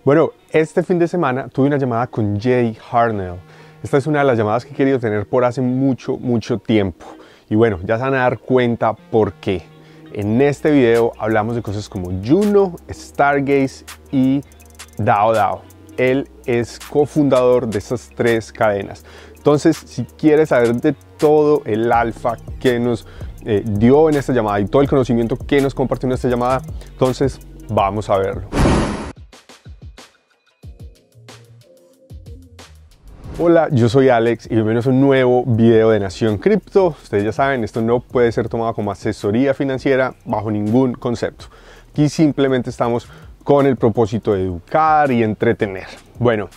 Bueno, este fin de semana tuve una llamada con Jay Harnell. Esta es una de las llamadas que he querido tener por hace mucho tiempo. Y bueno, ya se van a dar cuenta por qué. En este video hablamos de cosas como Juno, Stargaze y DAO DAO. Él es cofundador de estas tres cadenas. Entonces, si quieres saber de todo el alfa que nos dio en esta llamada y todo el conocimiento que nos compartió en esta llamada, entonces vamos a verlo. Hola, yo soy Alex y bienvenidos a un nuevo video de Nación Cripto. Ustedes ya saben, esto no puede ser tomado como asesoría financiera bajo ningún concepto. Aquí simplemente estamos con el propósito de educar y entretener. Bueno,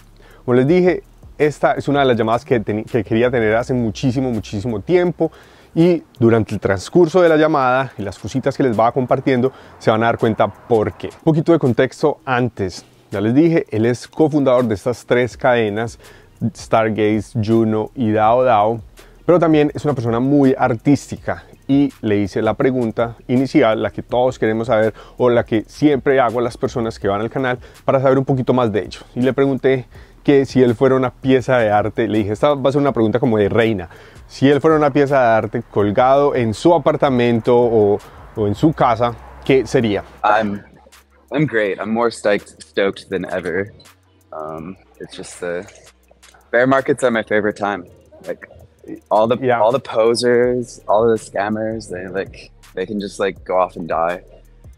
como les dije, esta es una de las llamadas que quería tener hace muchísimo tiempo, y durante el transcurso de la llamada y las cositas que les va compartiendo se van a dar cuenta por qué. Un poquito de contexto antes. Ya les dije, él es cofundador de estas tres cadenas, Stargaze, Juno y DAO DAO, pero también es una persona muy artística, y le hice la pregunta inicial, la que todos queremos saber o la que siempre hago a las personas que van al canal para saber un poquito más de ellos, y le pregunté que si él fuera una pieza de arte. Le dije, esta va a ser una pregunta como de reina: si él fuera una pieza de arte colgado en su apartamento o en su casa, ¿qué sería? I'm great. I'm more stoked than ever. It's just the bear markets are my favorite time. Like all the posers, all the scammers, they can just like go off and die.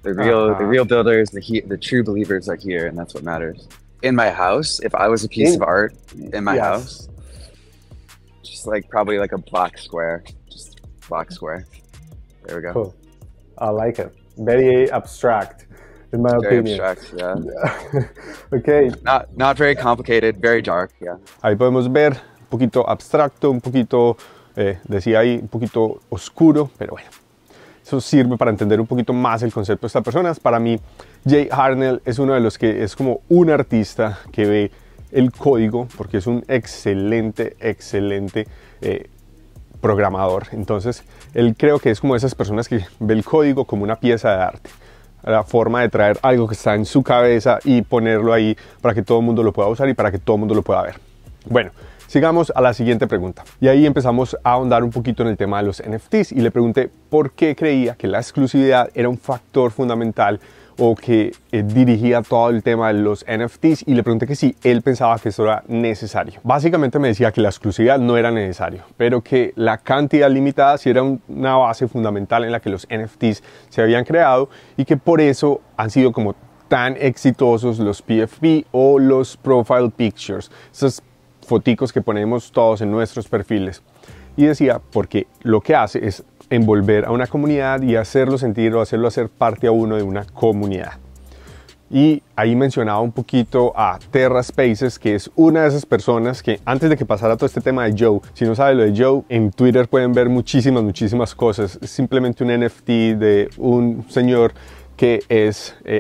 The real builders, the true believers are here, and that's what matters. In my house, if I was a piece of art in my house, just like probably like a black square, just black square. There we go. Cool. I like it. Very abstract, in my opinion. Very abstract, yeah. Okay. Not very complicated, very dark, yeah. Ahí podemos ver un poquito abstracto, un poquito, decía ahí, un poquito oscuro, pero bueno, eso sirve para entender un poquito más el concepto de estas personas. Para mí, Jay Harnell es uno de los que es como un artista que ve el código, porque es un excelente programador. Entonces, él creo que es como esas personas que ve el código como una pieza de arte, la forma de traer algo que está en su cabeza y ponerlo ahí para que todo el mundo lo pueda usar y para que todo el mundo lo pueda ver. Bueno, sigamos a la siguiente pregunta. Y ahí empezamos a ahondar un poquito en el tema de los NFTs, y le pregunté por qué creía que la exclusividad era un factor fundamental o que dirigía todo el tema de los NFTs, y le pregunté que si él pensaba que eso era necesario. Básicamente me decía que la exclusividad no era necesario, pero que la cantidad limitada sí era una base fundamental en la que los NFTs se habían creado, y que por eso han sido como tan exitosos los PFP o los Profile Pictures, esas foticos que ponemos todos en nuestros perfiles. Y decía porque lo que hace es envolver a una comunidad y hacerlo sentir o hacerlo hacer parte a uno de una comunidad. Y ahí mencionaba un poquito a TerraSpaces, que es una de esas personas que, antes de que pasara todo este tema de Joe, si no sabe lo de Joe, en Twitter pueden ver muchísimas cosas. Es simplemente un NFT de un señor que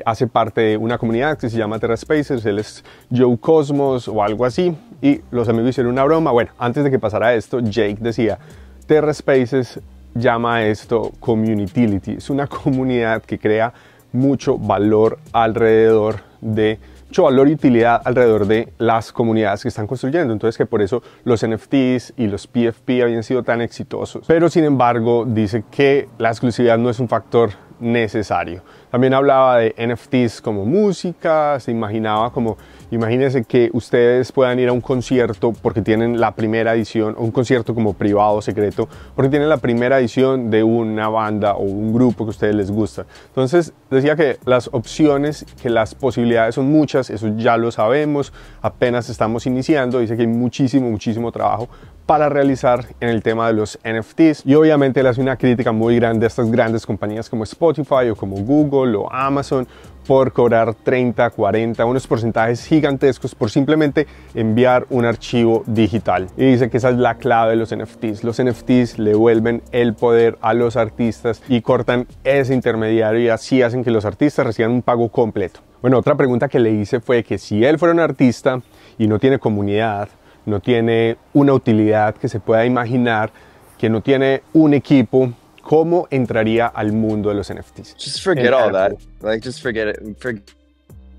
hace parte de una comunidad que se llama TerraSpaces. Él es Joe Cosmos o algo así, y los amigos hicieron una broma. Bueno, antes de que pasara esto, Jake decía, TerraSpaces llama a esto community. Es una comunidad que crea mucho valor alrededor de, mucho valor y utilidad alrededor de las comunidades que están construyendo. Entonces, que por eso los NFTs y los PFP habían sido tan exitosos. Pero sin embargo, dice que la exclusividad no es un factor necesario. También hablaba de NFTs como música. Se imaginaba como, imagínense que ustedes puedan ir a un concierto porque tienen la primera edición, o un concierto como privado, secreto, porque tienen la primera edición de una banda o un grupo que a ustedes les gusta. Entonces decía que las opciones, que las posibilidades son muchas, eso ya lo sabemos, apenas estamos iniciando. Dice que hay muchísimo trabajo para realizar en el tema de los NFTs, y obviamente le hace una crítica muy grande a estas grandes compañías como Spotify o como Google o Amazon por cobrar 30, 40, unos porcentajes gigantescos por simplemente enviar un archivo digital. Y dice que esa es la clave de los NFTs. Los NFTs le vuelven el poder a los artistas y cortan ese intermediario, y así hacen que los artistas reciban un pago completo. Bueno, otra pregunta que le hice fue que si él fuera un artista y no tiene comunidad, no tiene una utilidad que se pueda imaginar, que no tiene un equipo, ¿cómo entraría al mundo de los NFTs? Just forget all that. Like, just forget it. Forget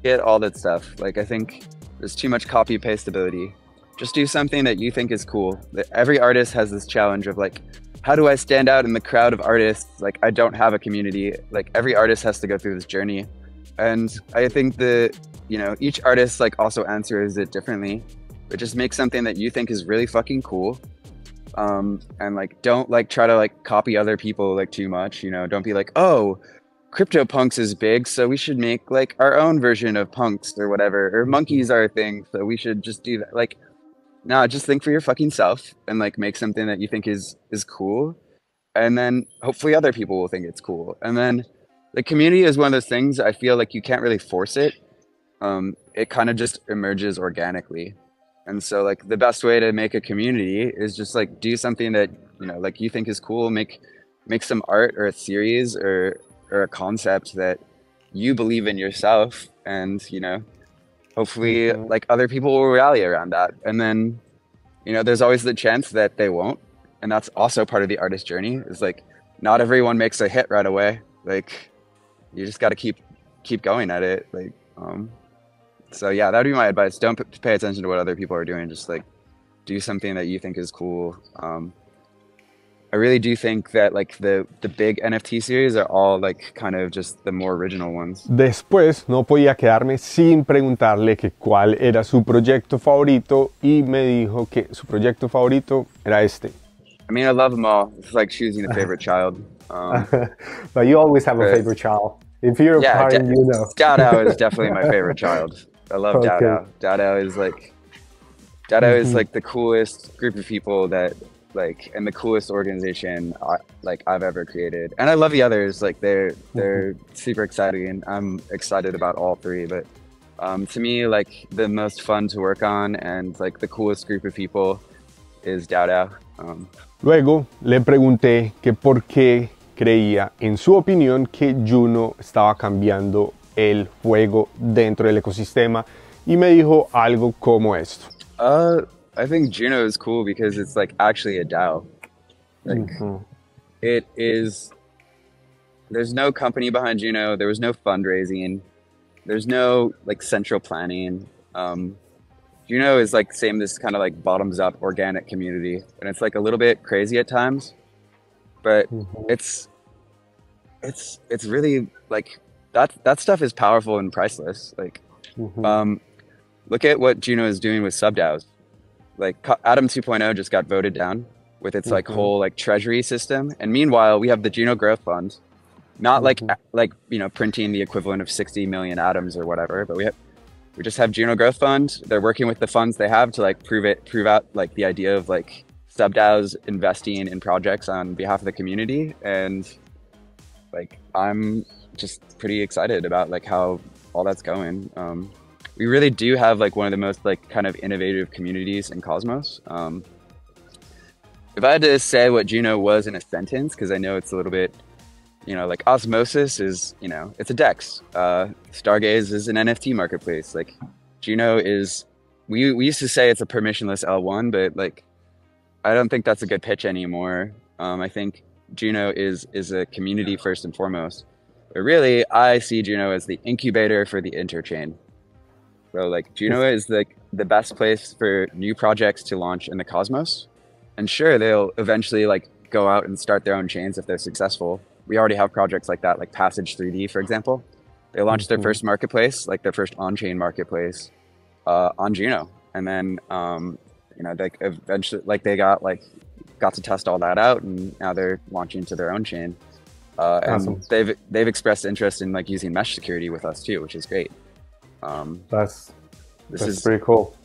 Get all that stuff. Like, I think there's too much copy paste ability. Just do something that you think is cool. Every artist has this challenge of like, how do I stand out in the crowd of artists? Like, I don't have a community. Like, every artist has to go through this journey. And I think that, you know, each artist like also answers it differently, but just make something that you think is really fucking cool. And like, don't like try to like copy other people like too much, you know, don't be like, oh, CryptoPunks is big, so we should make like our own version of punks or whatever, or monkeys are a thing, so we should just do that. Like, no, just think for your fucking self and like make something that you think is cool, and then hopefully other people will think it's cool. And then the community is one of those things I feel like you can't really force it. It kind of just emerges organically. And so like the best way to make a community is just like do something that, you know, like you think is cool, make some art or a series or a concept that you believe in yourself, and, you know, hopefully like other people will rally around that. And then, you know, there's always the chance that they won't, and that's also part of the artist journey. Is like not everyone makes a hit right away. Like, you just got to keep going at it. Like, so yeah, that would be my advice. Don't pay attention to what other people are doing. Just like do something that you think is cool. I really do think that like the big NFT series are all like kind of just the more original ones. Después no podía quedarme sin preguntarle que cuál era su proyecto favorito, y me dijo que su proyecto favorito era este. I mean, I love them all. It's like choosing a favorite child. But you always have a favorite child. If you're a part in Juno. DAO DAO is definitely my favorite child. I love DAO DAO. DAO DAO is like the coolest group of people that like, and the coolest organization I've ever created. And I love the others. Like they're super exciting, and I'm excited about all three. But to me, like the most fun to work on and like the coolest group of people is DAO DAO. Luego le pregunté que por qué creía, en su opinión, que Juno estaba cambiando el juego dentro del ecosistema, y me dijo algo como esto. I think Juno is cool because it's like actually a DAO. Like it is, there's no company behind Juno. There was no fundraising. There's no like central planning. Juno is like this kind of like bottoms up organic community, and it's like a little bit crazy at times, but it's really like that stuff is powerful and priceless. Like, look at what Juno is doing with sub-DAOs. Like Atom 2.0 just got voted down with its like whole like treasury system, and meanwhile we have the Juno Growth Fund, not like you know, printing the equivalent of 60 million atoms or whatever, but we just have Juno Growth Fund. They're working with the funds they have to like prove out like the idea of like sub-DAOs investing in projects on behalf of the community, and like I'm just pretty excited about like how all that's going. We really do have like one of the most like kind of innovative communities in Cosmos. If I had to say what Juno was in a sentence, because I know it's a little bit, you know, like Osmosis is, you know, it's a DEX. Stargaze is an NFT marketplace. Like Juno is, we used to say it's a permissionless L1, but like, I don't think that's a good pitch anymore. I think Juno is a community first and foremost. But really, I see Juno as the incubator for the interchain. So like Juno is like the best place for new projects to launch in the Cosmos. And sure, they'll eventually like go out and start their own chains if they're successful. We already have projects like that, like Passage 3D, for example. They launched their first marketplace, like their first on-chain marketplace on Juno. And then, you know, they eventually, like they got to test all that out, and now they're launching to their own chain. And they've expressed interest in like using mesh security with us too, which is great. That's pretty cool.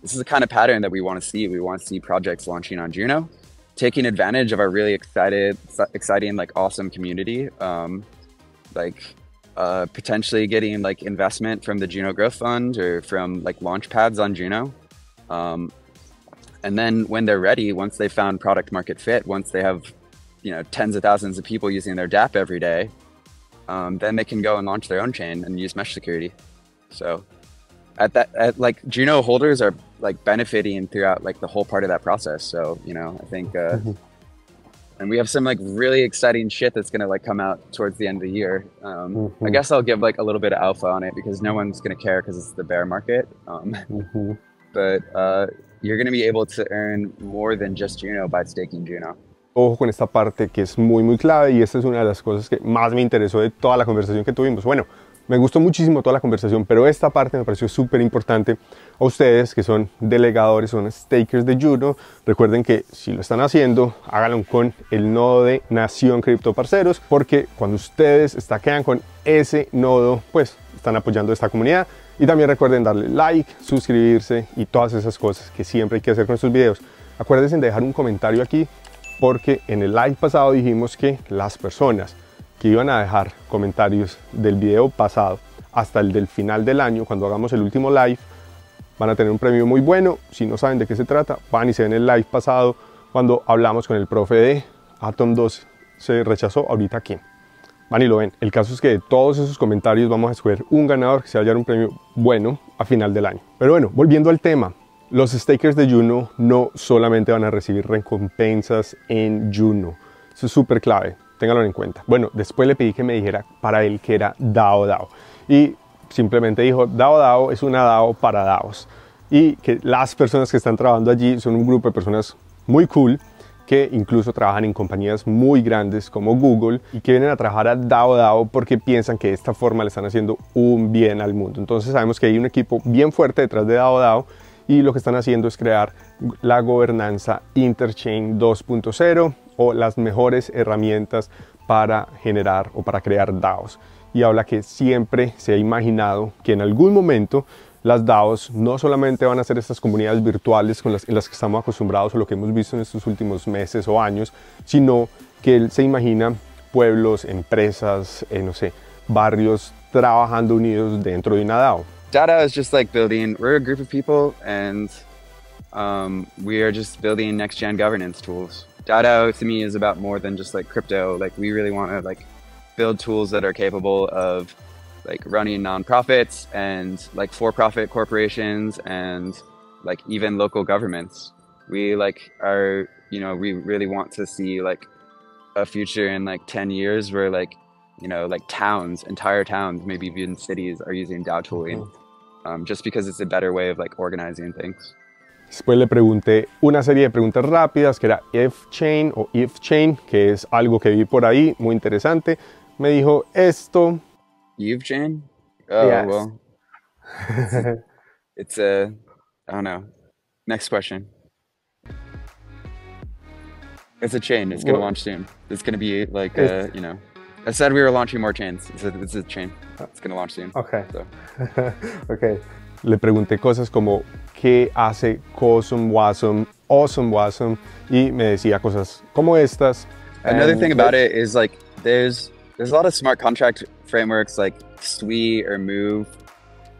This is the kind of pattern that we want to see. We want to see projects launching on Juno, taking advantage of our really exciting, like awesome community, potentially getting like investment from the Juno Growth Fund or from like launch pads on Juno. And then when they're ready, once they found product market fit, once they have, you know, tens of thousands of people using their dApp every day, then they can go and launch their own chain and use mesh security. So like Juno holders are like benefiting throughout like the whole part of that process. So, you know, I think And we have some like really exciting shit that's gonna like come out towards the end of the year. I guess I'll give like a little bit of alpha on it because no one's gonna care because it's the bear market. But you're gonna be able to earn more than just Juno by staking Juno. Ojo con esta parte que es muy clave, y esta es una de las cosas que más me interesó de toda la conversación que tuvimos. Bueno, me gustó muchísimo toda la conversación, pero esta parte me pareció súper importante a ustedes que son delegadores, son stakers de Juno. Recuerden que si lo están haciendo, háganlo con el nodo de Nacion Cripto Parceros, porque cuando ustedes quedan con ese nodo, pues están apoyando esta comunidad. Y también recuerden darle like, suscribirse y todas esas cosas que siempre hay que hacer con estos videos. Acuérdense de dejar un comentario aquí, porque en el live pasado dijimos que las personas que iban a dejar comentarios del video pasado hasta el del final del año, cuando hagamos el último live, van a tener un premio muy bueno. Si no saben de qué se trata, van y se ven el live pasado cuando hablamos con el profe de Atom 2 se rechazó, ahorita aquí. Van y lo ven. El caso es que de todos esos comentarios vamos a escoger un ganador que se va a hallar un premio bueno a final del año. Pero bueno, volviendo al tema, los stakers de Juno no solamente van a recibir recompensas en Juno. Eso es súper clave. Ténganlo en cuenta. Bueno, después le pedí que me dijera para él que era DAO DAO. Y simplemente dijo, DAO DAO es una DAO para DAOs. Y que las personas que están trabajando allí son un grupo de personas muy cool, que incluso trabajan en compañías muy grandes como Google y que vienen a trabajar a DAO DAO porque piensan que de esta forma le están haciendo un bien al mundo. Entonces sabemos que hay un equipo bien fuerte detrás de DAO DAO y lo que están haciendo es crear la gobernanza Interchain 2.0 o las mejores herramientas para generar o para crear DAOs. Y habla que siempre se ha imaginado que en algún momento las DAOs no solamente van a ser estas comunidades virtuales en las que estamos acostumbrados o lo que hemos visto en estos últimos meses o años, sino que él se imagina pueblos, empresas, no sé, barrios trabajando unidos dentro de una DAO. DAO DAO is just like building, we're a group of people and we are just building next gen governance tools. DAO DAO to me is about more than just like crypto. Like we really want to like build tools that are capable of like running nonprofits and like for-profit corporations and like even local governments. We like are, you know, we really want to see like a future in like 10 years where like, you know, like towns, entire towns, maybe even cities are using DAO tooling just because it's a better way of like organizing things. Después le pregunté una serie de preguntas rápidas que era F-Chain o If-Chain, que es algo que vi por ahí, muy interesante. Me dijo esto. If-Chain? Oh, yes. well, it's a, I don't know. Next question. It's a chain. It's going to launch soon. It's going to be like, you know, I said we were launching more chains. It's a chain. It's going to launch soon. Okay. So. Okay. Le pregunté cosas como qué hace Cosm Wasm, Awesome Wasm, y me decía cosas como estas. Another thing about it is like there's a lot of smart contract frameworks like Sui or Move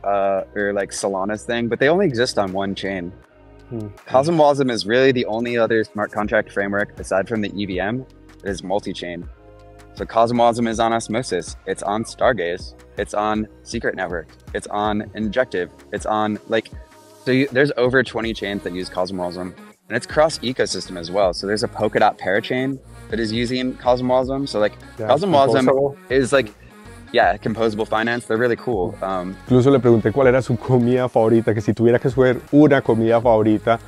or like Solana's thing, but they only exist on one chain. Cosm Wasm is really the only other smart contract framework aside from the EVM that is multi-chain. So Cosm Wasm is on Osmosis, it's on Stargaze, it's on Secret Network, it's on Injective, it's on like, so there's over 20 chains that use Cosm Wasm, and it's cross ecosystem as well. So there's a Polkadot parachain that is using Cosm Wasm. So like Cosm Wasm is like, yeah, composable finance, they're really cool. Incluso le pregunté cuál era su comida favorita, que si tuviera que escoger una comida favorita,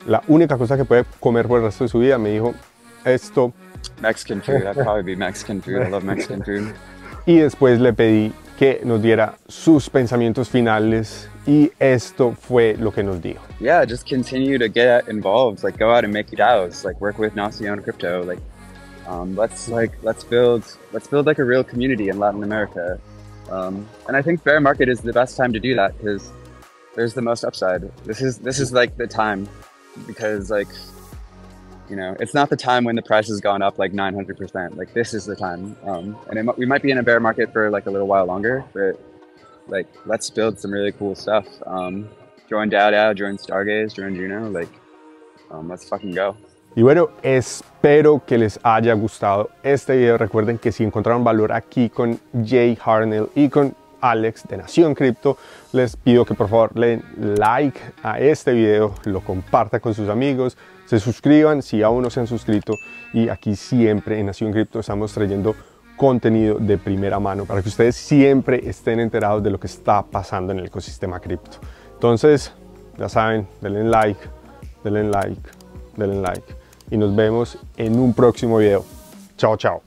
la única cosa que puede comer por el resto de su vida, me dijo esto. Mexican food, I'd probably be Mexican food. I love Mexican food. Y después le pedí que nos diera sus pensamientos finales y esto fue lo que nos dijo. Yeah, just continue to get involved, like go out and make DAOs, like work with Nacion Crypto, like let's build like a real community in Latin America. And I think bear market is the best time to do that because there's the most upside. This is like the time because like, you know, it's not the time when the price has gone up like 900%. Like this is the time. And we might be in a bear market for like a little while longer, but like let's build some really cool stuff. Join DAO DAO, join Stargaze, join Juno. Like let's fucking go. Y bueno, espero que les haya gustado este video. Recuerden que si encontraron valor aquí con Jay Harnell y con Alex de Nacion Crypto, les pido que por favor le den like a este video, lo compartan con sus amigos, se suscriban si aún no se han suscrito, y aquí siempre en Nacion Cripto estamos trayendo contenido de primera mano para que ustedes siempre estén enterados de lo que está pasando en el ecosistema cripto. Entonces, ya saben, denle like, denle like, denle like y nos vemos en un próximo video. Chao, chao.